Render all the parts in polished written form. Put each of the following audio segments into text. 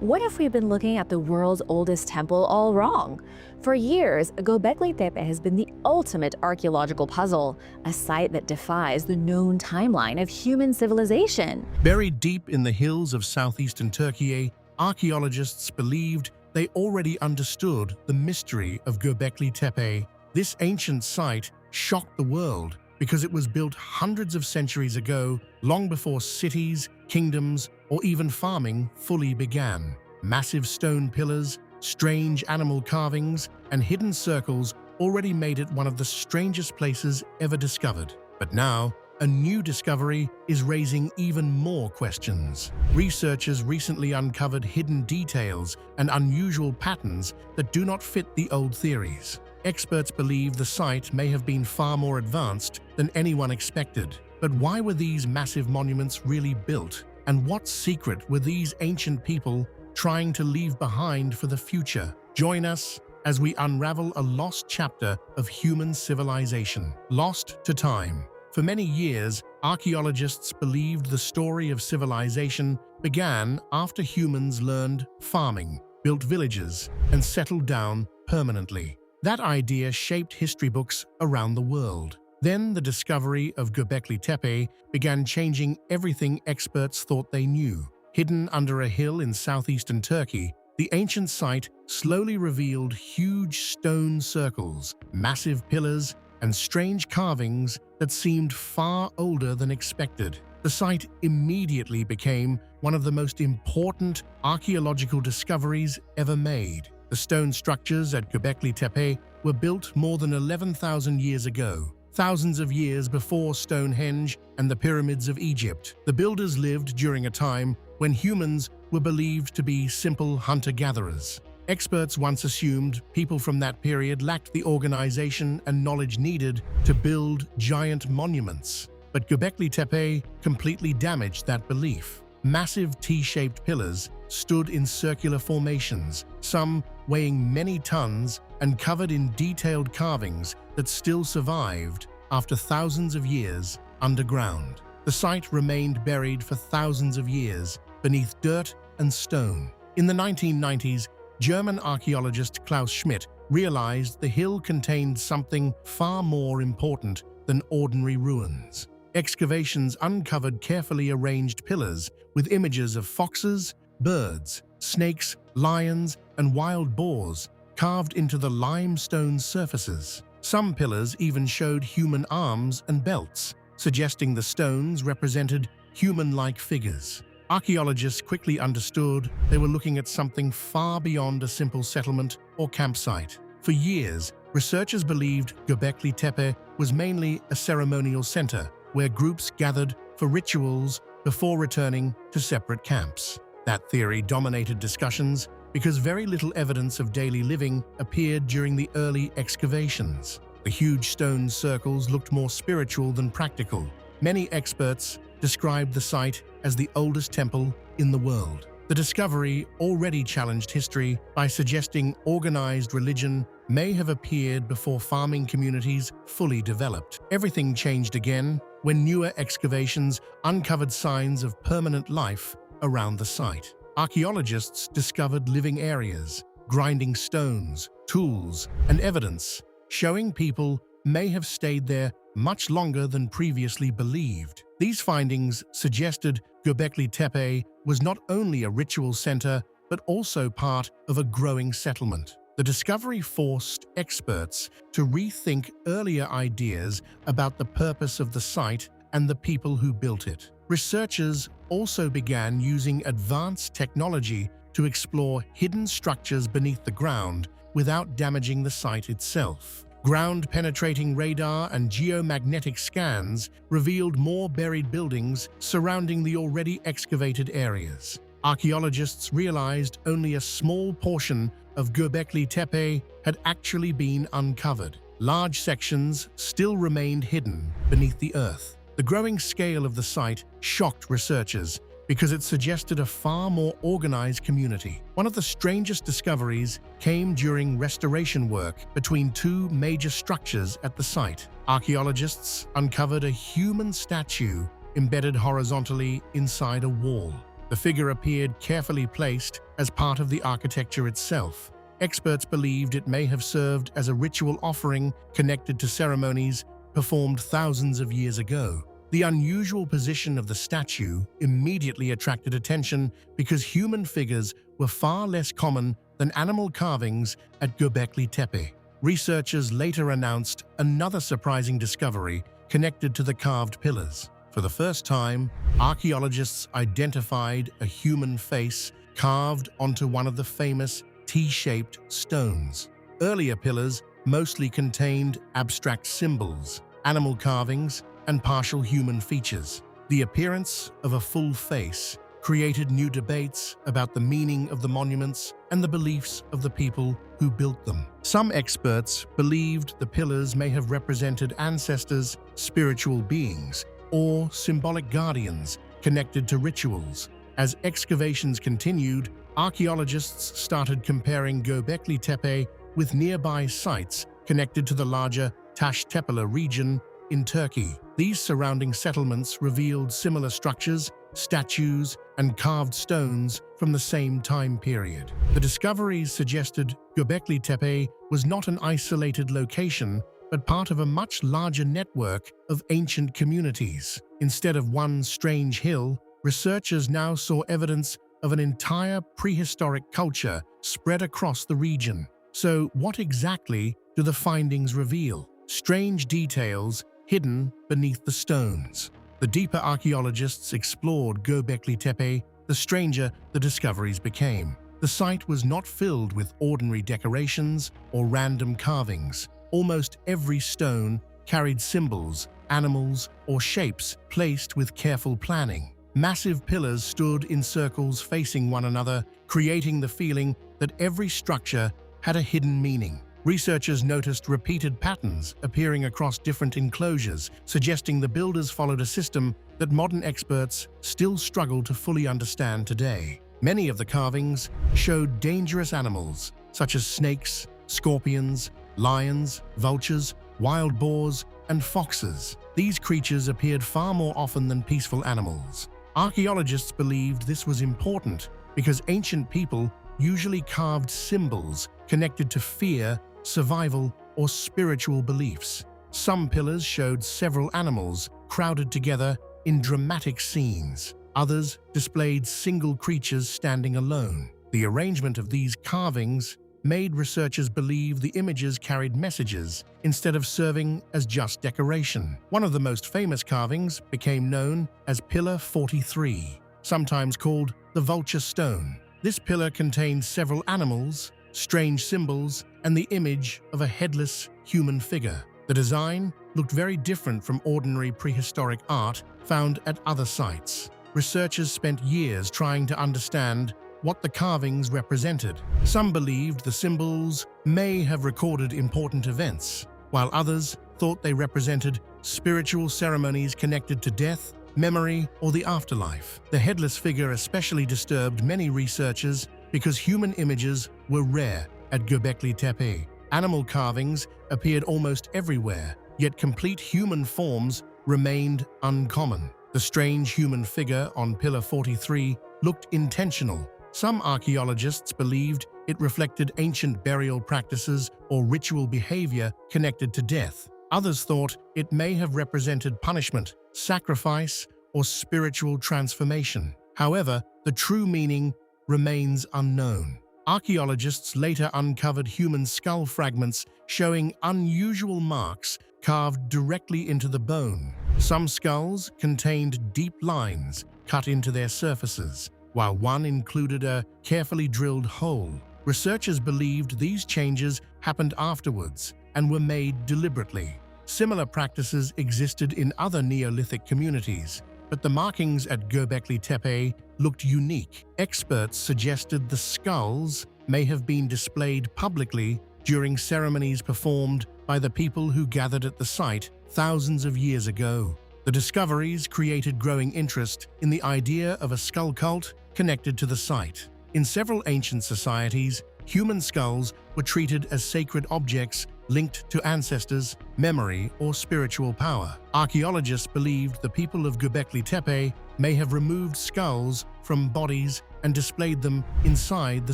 What if we've been looking at the world's oldest temple all wrong? For years, Göbekli Tepe has been the ultimate archaeological puzzle, a site that defies the known timeline of human civilization. Buried deep in the hills of southeastern Turkey, archaeologists believed they already understood the mystery of Göbekli Tepe. This ancient site shocked the world because it was built hundreds of centuries ago, long before cities, kingdoms, or even farming fully began. Massive stone pillars, strange animal carvings, and hidden circles already made it one of the strangest places ever discovered. But now, a new discovery is raising even more questions. Researchers recently uncovered hidden details and unusual patterns that do not fit the old theories. Experts believe the site may have been far more advanced than anyone expected. But why were these massive monuments really built? And what secret were these ancient people trying to leave behind for the future? Join us as we unravel a lost chapter of human civilization, lost to time. For many years, archaeologists believed the story of civilization began after humans learned farming, built villages, and settled down permanently. That idea shaped history books around the world. Then the discovery of Göbekli Tepe began changing everything experts thought they knew. Hidden under a hill in southeastern Turkey, the ancient site slowly revealed huge stone circles, massive pillars, and strange carvings that seemed far older than expected. The site immediately became one of the most important archaeological discoveries ever made. The stone structures at Göbekli Tepe were built more than 11,000 years ago, thousands of years before Stonehenge and the pyramids of Egypt. The builders lived during a time when humans were believed to be simple hunter-gatherers. Experts once assumed people from that period lacked the organization and knowledge needed to build giant monuments. But Göbekli Tepe completely damaged that belief. Massive T-shaped pillars stood in circular formations, some weighing many tons and covered in detailed carvings that still survived after thousands of years underground. The site remained buried for thousands of years beneath dirt and stone. In the 1990s, German archaeologist Klaus Schmidt realized the hill contained something far more important than ordinary ruins. Excavations uncovered carefully arranged pillars with images of foxes, birds, snakes, lions, and wild boars carved into the limestone surfaces. Some pillars even showed human arms and belts, suggesting the stones represented human-like figures. Archaeologists quickly understood they were looking at something far beyond a simple settlement or campsite. For years, researchers believed Göbekli Tepe was mainly a ceremonial center where groups gathered for rituals before returning to separate camps. That theory dominated discussions because very little evidence of daily living appeared during the early excavations. The huge stone circles looked more spiritual than practical. Many experts described the site as the oldest temple in the world. The discovery already challenged history by suggesting organized religion may have appeared before farming communities fully developed. Everything changed again when newer excavations uncovered signs of permanent life around the site. Archaeologists discovered living areas, grinding stones, tools, and evidence, showing people may have stayed there much longer than previously believed. These findings suggested Göbekli Tepe was not only a ritual center, but also part of a growing settlement. The discovery forced experts to rethink earlier ideas about the purpose of the site and the people who built it. Researchers also began using advanced technology to explore hidden structures beneath the ground without damaging the site itself. Ground-penetrating radar and geomagnetic scans revealed more buried buildings surrounding the already excavated areas. Archaeologists realized only a small portion of Göbekli Tepe had actually been uncovered. Large sections still remained hidden beneath the earth. The growing scale of the site shocked researchers because it suggested a far more organized community. One of the strangest discoveries came during restoration work between two major structures at the site. Archaeologists uncovered a human statue embedded horizontally inside a wall. The figure appeared carefully placed as part of the architecture itself. Experts believed it may have served as a ritual offering connected to ceremonies performed thousands of years ago. The unusual position of the statue immediately attracted attention because human figures were far less common than animal carvings at Göbekli Tepe. Researchers later announced another surprising discovery connected to the carved pillars. For the first time, archaeologists identified a human face carved onto one of the famous T-shaped stones. Earlier pillars mostly contained abstract symbols, animal carvings, and partial human features. The appearance of a full face created new debates about the meaning of the monuments and the beliefs of the people who built them. Some experts believed the pillars may have represented ancestors, spiritual beings, or symbolic guardians connected to rituals. As excavations continued, archaeologists started comparing Göbekli Tepe with nearby sites connected to the larger Taş Tepeler region in Turkey. These surrounding settlements revealed similar structures, statues, and carved stones from the same time period. The discoveries suggested Göbekli Tepe was not an isolated location, but part of a much larger network of ancient communities. Instead of one strange hill, researchers now saw evidence of an entire prehistoric culture spread across the region. So, what exactly do the findings reveal? Strange details hidden beneath the stones. The deeper archaeologists explored Göbekli Tepe, the stranger the discoveries became. The site was not filled with ordinary decorations or random carvings. Almost every stone carried symbols, animals, or shapes placed with careful planning. Massive pillars stood in circles facing one another, creating the feeling that every structure had a hidden meaning. Researchers noticed repeated patterns appearing across different enclosures, suggesting the builders followed a system that modern experts still struggle to fully understand today. Many of the carvings showed dangerous animals, such as snakes, scorpions, lions, vultures, wild boars, and foxes. These creatures appeared far more often than peaceful animals. Archaeologists believed this was important because ancient people usually carved symbols connected to fear, survival, or spiritual beliefs. Some pillars showed several animals crowded together in dramatic scenes. Others displayed single creatures standing alone. The arrangement of these carvings made researchers believe the images carried messages instead of serving as just decoration. One of the most famous carvings became known as Pillar 43, sometimes called the Vulture Stone. This pillar contained several animals, strange symbols, and the image of a headless human figure. The design looked very different from ordinary prehistoric art found at other sites. Researchers spent years trying to understand what the carvings represented. Some believed the symbols may have recorded important events, while others thought they represented spiritual ceremonies connected to death, memory, or the afterlife. The headless figure especially disturbed many researchers because human images were rare at Göbekli Tepe. Animal carvings appeared almost everywhere, yet complete human forms remained uncommon. The strange human figure on Pillar 43 looked intentional. Some archaeologists believed it reflected ancient burial practices or ritual behavior connected to death. Others thought it may have represented punishment, sacrifice, or spiritual transformation. However, the true meaning remains unknown. Archaeologists later uncovered human skull fragments showing unusual marks carved directly into the bone. Some skulls contained deep lines cut into their surfaces, while one included a carefully drilled hole. Researchers believed these changes happened afterwards and were made deliberately. Similar practices existed in other Neolithic communities, but the markings at Göbekli Tepe looked unique. Experts suggested the skulls may have been displayed publicly during ceremonies performed by the people who gathered at the site thousands of years ago. The discoveries created growing interest in the idea of a skull cult connected to the site. In several ancient societies, human skulls were treated as sacred objects linked to ancestors, memory, or spiritual power. Archaeologists believed the people of Göbekli Tepe may have removed skulls from bodies and displayed them inside the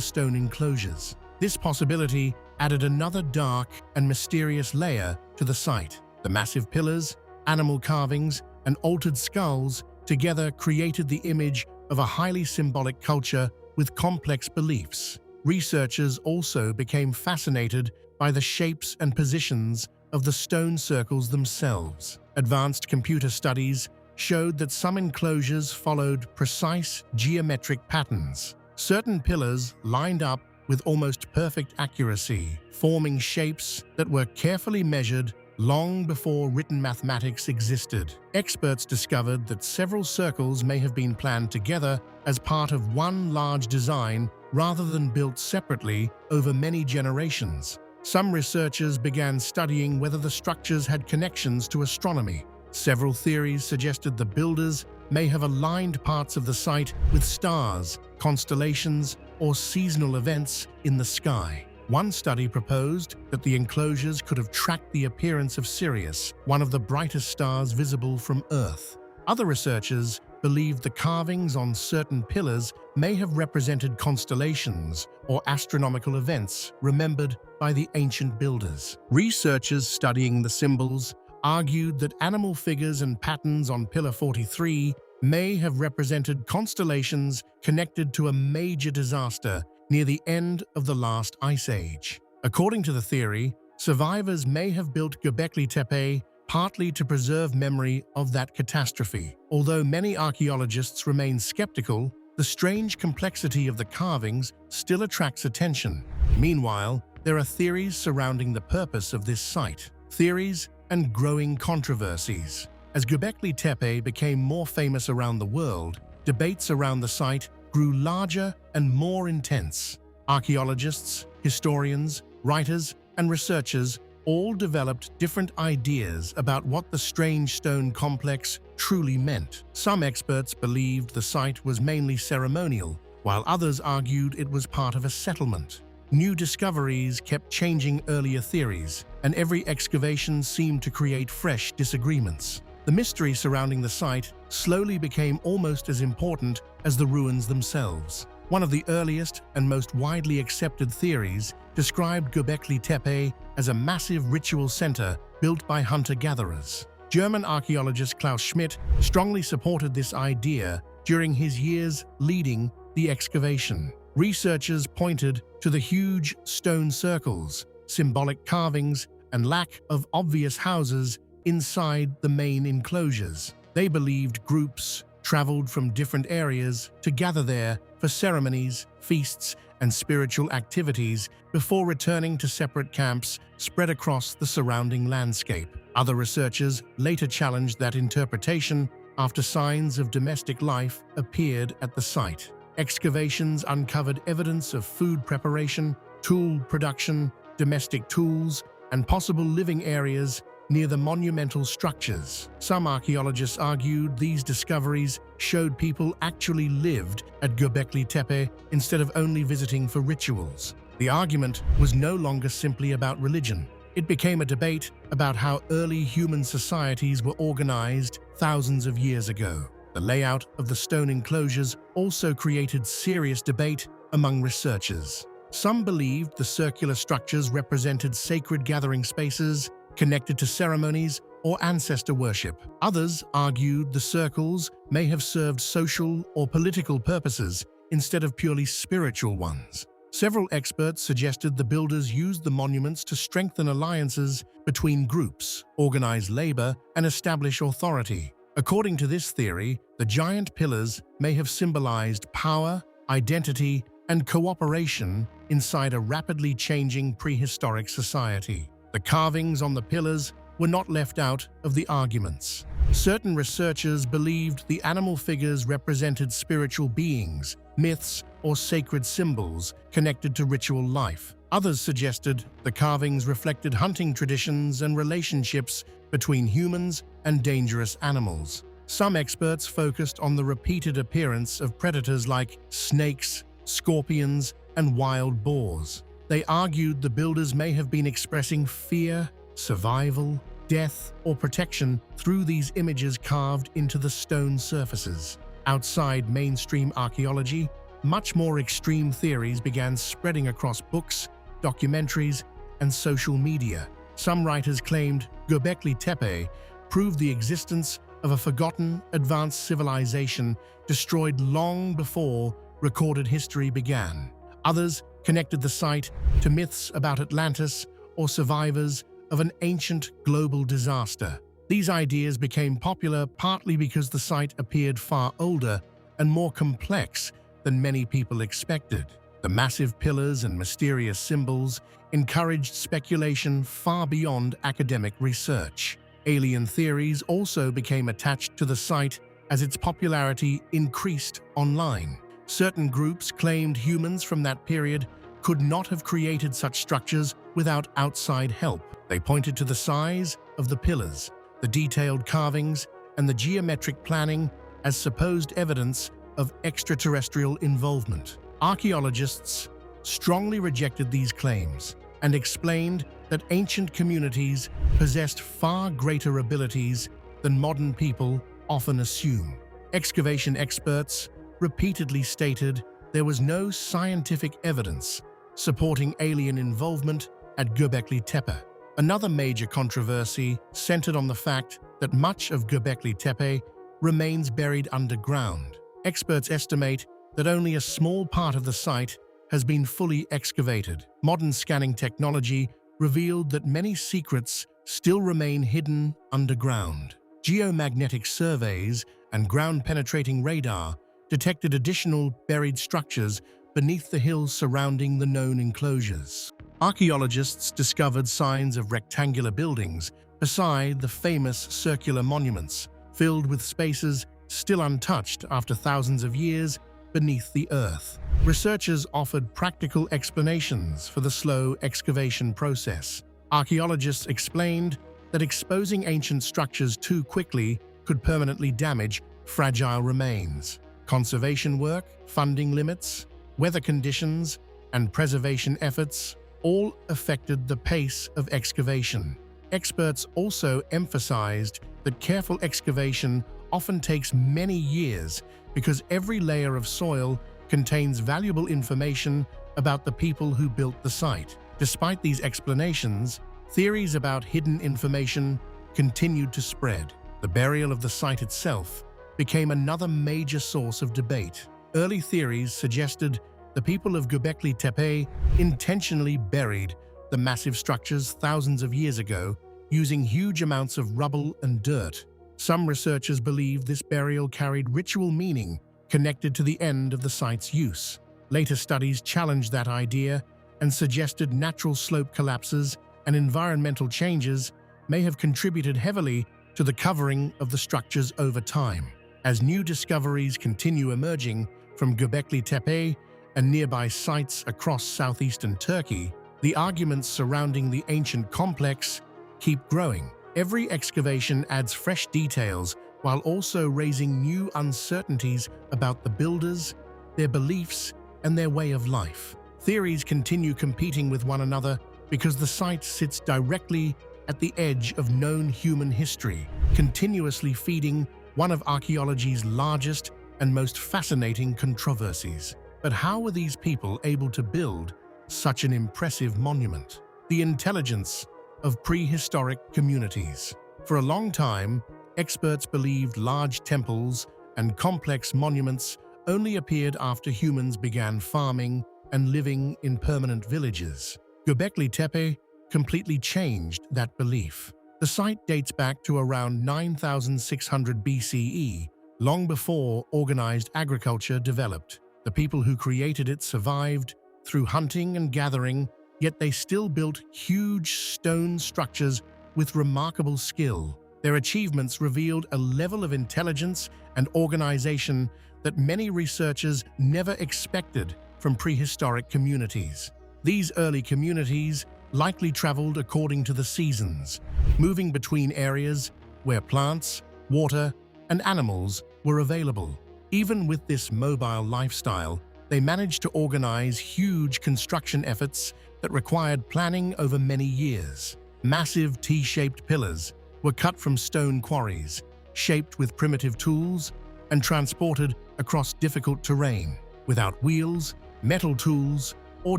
stone enclosures. This possibility added another dark and mysterious layer to the site. The massive pillars, animal carvings, and altered skulls together created the image of a highly symbolic culture with complex beliefs. Researchers also became fascinated by the shapes and positions of the stone circles themselves. Advanced computer studies showed that some enclosures followed precise geometric patterns. Certain pillars lined up with almost perfect accuracy, forming shapes that were carefully measured long before written mathematics existed. Experts discovered that several circles may have been planned together as part of one large design rather than built separately over many generations. Some researchers began studying whether the structures had connections to astronomy. Several theories suggested the builders may have aligned parts of the site with stars, constellations, or seasonal events in the sky. One study proposed that the enclosures could have tracked the appearance of Sirius, one of the brightest stars visible from Earth. Other researchers believed the carvings on certain pillars may have represented constellations or astronomical events remembered by the ancient builders. Researchers studying the symbols argued that animal figures and patterns on Pillar 43 may have represented constellations connected to a major disaster near the end of the last ice age. According to the theory, survivors may have built Göbekli Tepe partly to preserve memory of that catastrophe. Although many archaeologists remain skeptical, the strange complexity of the carvings still attracts attention. Meanwhile, there are theories surrounding the purpose of this site. Theories and growing controversies. As Göbekli Tepe became more famous around the world, debates around the site grew larger and more intense. Archaeologists, historians, writers, and researchers all developed different ideas about what the strange stone complex truly meant. Some experts believed the site was mainly ceremonial, while others argued it was part of a settlement. New discoveries kept changing earlier theories, and every excavation seemed to create fresh disagreements. The mystery surrounding the site slowly became almost as important as the ruins themselves. One of the earliest and most widely accepted theories described Göbekli Tepe as a massive ritual center built by hunter-gatherers. German archaeologist Klaus Schmidt strongly supported this idea during his years leading the excavation. Researchers pointed to the huge stone circles, symbolic carvings, and lack of obvious houses inside the main enclosures. They believed groups traveled from different areas to gather there for ceremonies, feasts, and spiritual activities before returning to separate camps spread across the surrounding landscape. Other researchers later challenged that interpretation after signs of domestic life appeared at the site. Excavations uncovered evidence of food preparation, tool production, domestic tools, and possible living areas near the monumental structures. Some archaeologists argued these discoveries showed people actually lived at Göbekli Tepe instead of only visiting for rituals. The argument was no longer simply about religion. It became a debate about how early human societies were organized thousands of years ago. The layout of the stone enclosures also created serious debate among researchers. Some believed the circular structures represented sacred gathering spaces connected to ceremonies or ancestor worship. Others argued the circles may have served social or political purposes instead of purely spiritual ones. Several experts suggested the builders used the monuments to strengthen alliances between groups, organize labor, and establish authority. According to this theory, the giant pillars may have symbolized power, identity, and cooperation inside a rapidly changing prehistoric society. The carvings on the pillars were not left out of the arguments. Certain researchers believed the animal figures represented spiritual beings, myths, or sacred symbols connected to ritual life. Others suggested the carvings reflected hunting traditions and relationships between humans and dangerous animals. Some experts focused on the repeated appearance of predators like snakes, scorpions, and wild boars. They argued the builders may have been expressing fear, survival, death, or protection through these images carved into the stone surfaces. Outside mainstream archaeology, much more extreme theories began spreading across books, documentaries, and social media. Some writers claimed Göbekli Tepe proved the existence of a forgotten, advanced civilization destroyed long before recorded history began. Others connected the site to myths about Atlantis or survivors of an ancient global disaster. These ideas became popular partly because the site appeared far older and more complex than many people expected. The massive pillars and mysterious symbols encouraged speculation far beyond academic research. Alien theories also became attached to the site as its popularity increased online. Certain groups claimed humans from that period could not have created such structures without outside help. They pointed to the size of the pillars, the detailed carvings, and the geometric planning as supposed evidence of extraterrestrial involvement. Archaeologists strongly rejected these claims and explained that ancient communities possessed far greater abilities than modern people often assume. Excavation experts repeatedly stated there was no scientific evidence supporting alien involvement at Göbekli Tepe. Another major controversy centered on the fact that much of Göbekli Tepe remains buried underground. Experts estimate that only a small part of the site has been fully excavated. Modern scanning technology revealed that many secrets still remain hidden underground. Geomagnetic surveys and ground-penetrating radar detected additional buried structures beneath the hills surrounding the known enclosures. Archaeologists discovered signs of rectangular buildings beside the famous circular monuments, filled with spaces still untouched after thousands of years beneath the earth. Researchers offered practical explanations for the slow excavation process. Archaeologists explained that exposing ancient structures too quickly could permanently damage fragile remains. Conservation work, funding limits, weather conditions, and preservation efforts all affected the pace of excavation. Experts also emphasized that careful excavation often takes many years because every layer of soil contains valuable information about the people who built the site. Despite these explanations, theories about hidden information continued to spread. The burial of the site itself became another major source of debate. Early theories suggested the people of Göbekli Tepe intentionally buried the massive structures thousands of years ago using huge amounts of rubble and dirt. Some researchers believe this burial carried ritual meaning connected to the end of the site's use. Later studies challenged that idea and suggested natural slope collapses and environmental changes may have contributed heavily to the covering of the structures over time. As new discoveries continue emerging from Göbekli Tepe and nearby sites across southeastern Turkey, the arguments surrounding the ancient complex keep growing. Every excavation adds fresh details while also raising new uncertainties about the builders, their beliefs, and their way of life. Theories continue competing with one another because the site sits directly at the edge of known human history, continuously feeding one of archaeology's largest and most fascinating controversies. But how were these people able to build such an impressive monument? The intelligence of prehistoric communities. For a long time, experts believed large temples and complex monuments only appeared after humans began farming and living in permanent villages. Göbekli Tepe completely changed that belief. The site dates back to around 9,600 BCE, long before organized agriculture developed. The people who created it survived through hunting and gathering, yet they still built huge stone structures with remarkable skill. Their achievements revealed a level of intelligence and organization that many researchers never expected from prehistoric communities. These early communities likely traveled according to the seasons, moving between areas where plants, water, and animals were available. Even with this mobile lifestyle, they managed to organize huge construction efforts that required planning over many years. Massive T-shaped pillars were cut from stone quarries, shaped with primitive tools, and transported across difficult terrain. Without wheels, metal tools, or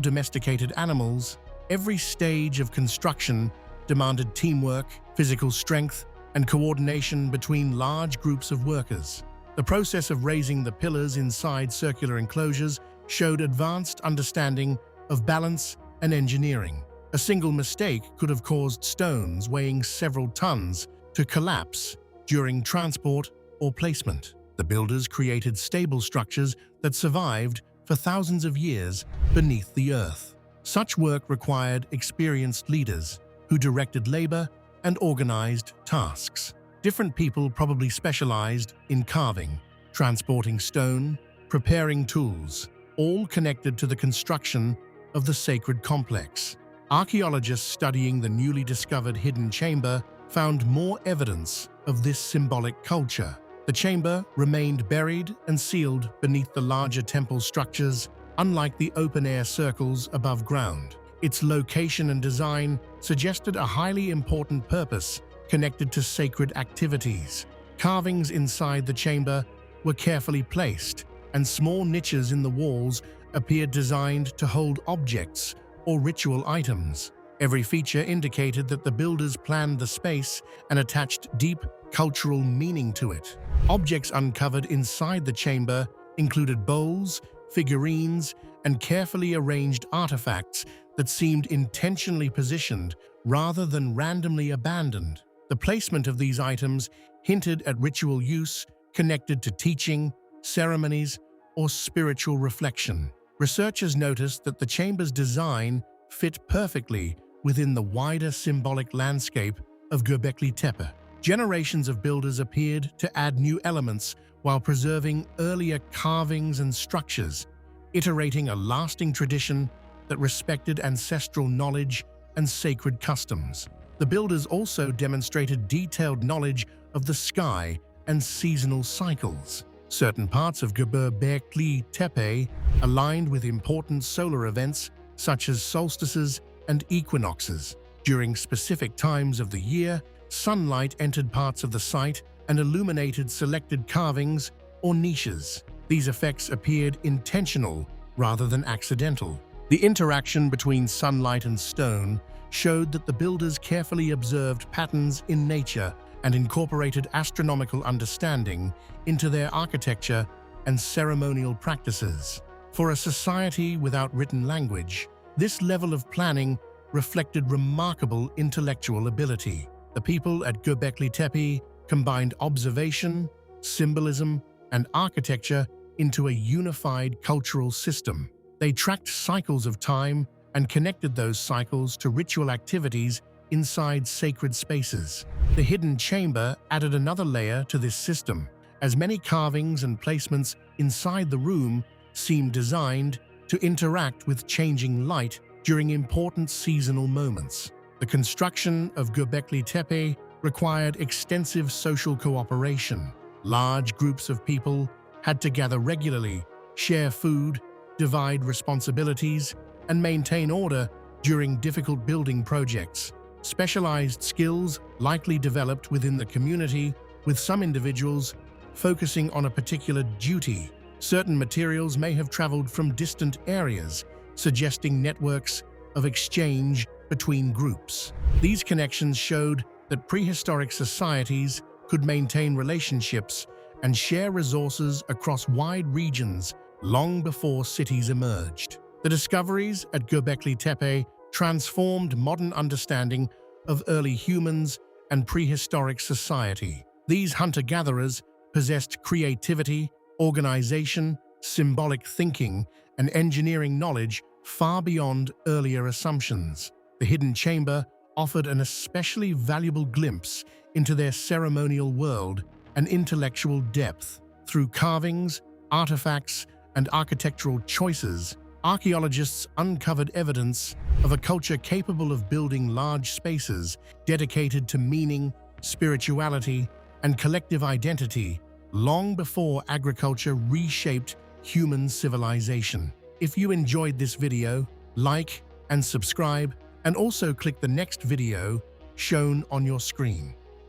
domesticated animals, every stage of construction demanded teamwork, physical strength, and coordination between large groups of workers. The process of raising the pillars inside circular enclosures showed advanced understanding of balance and engineering. A single mistake could have caused stones weighing several tons to collapse during transport or placement. The builders created stable structures that survived for thousands of years beneath the earth. Such work required experienced leaders who directed labor and organized tasks. Different people probably specialized in carving, transporting stone, preparing tools, all connected to the construction of the sacred complex. Archaeologists studying the newly discovered hidden chamber found more evidence of this symbolic culture. The chamber remained buried and sealed beneath the larger temple structures, unlike the open-air circles above ground. Its location and design suggested a highly important purpose connected to sacred activities. Carvings inside the chamber were carefully placed, and small niches in the walls appeared designed to hold objects or ritual items. Every feature indicated that the builders planned the space and attached deep cultural meaning to it. Objects uncovered inside the chamber included bowls, figurines, and carefully arranged artifacts that seemed intentionally positioned rather than randomly abandoned. The placement of these items hinted at ritual use connected to teaching, ceremonies, or spiritual reflection. Researchers noticed that the chamber's design fit perfectly within the wider symbolic landscape of Göbekli Tepe. Generations of builders appeared to add new elements while preserving earlier carvings and structures, iterating a lasting tradition that respected ancestral knowledge and sacred customs. The builders also demonstrated detailed knowledge of the sky and seasonal cycles. Certain parts of Göbekli Tepe aligned with important solar events such as solstices and equinoxes. During specific times of the year, sunlight entered parts of the site and illuminated selected carvings or niches. These effects appeared intentional rather than accidental. The interaction between sunlight and stone showed that the builders carefully observed patterns in nature and incorporated astronomical understanding into their architecture and ceremonial practices. For a society without written language, this level of planning reflected remarkable intellectual ability. The people at Göbekli Tepe combined observation, symbolism, and architecture into a unified cultural system. They tracked cycles of time and connected those cycles to ritual activities inside sacred spaces. The hidden chamber added another layer to this system, as many carvings and placements inside the room seemed designed to interact with changing light during important seasonal moments. The construction of Göbekli Tepe required extensive social cooperation. Large groups of people had to gather regularly, share food, divide responsibilities, and maintain order during difficult building projects. Specialized skills likely developed within the community, with some individuals focusing on a particular duty. Certain materials may have traveled from distant areas, suggesting networks of exchange between groups. These connections showed that prehistoric societies could maintain relationships and share resources across wide regions long before cities emerged. The discoveries at Göbekli Tepe transformed modern understanding of early humans and prehistoric society. These hunter-gatherers possessed creativity, organization, symbolic thinking, and engineering knowledge far beyond earlier assumptions. The hidden chamber offered an especially valuable glimpse into their ceremonial world and intellectual depth. Through carvings, artifacts, and architectural choices, archaeologists uncovered evidence of a culture capable of building large spaces dedicated to meaning, spirituality, and collective identity long before agriculture reshaped human civilization. If you enjoyed this video, like and subscribe, and also click the next video shown on your screen.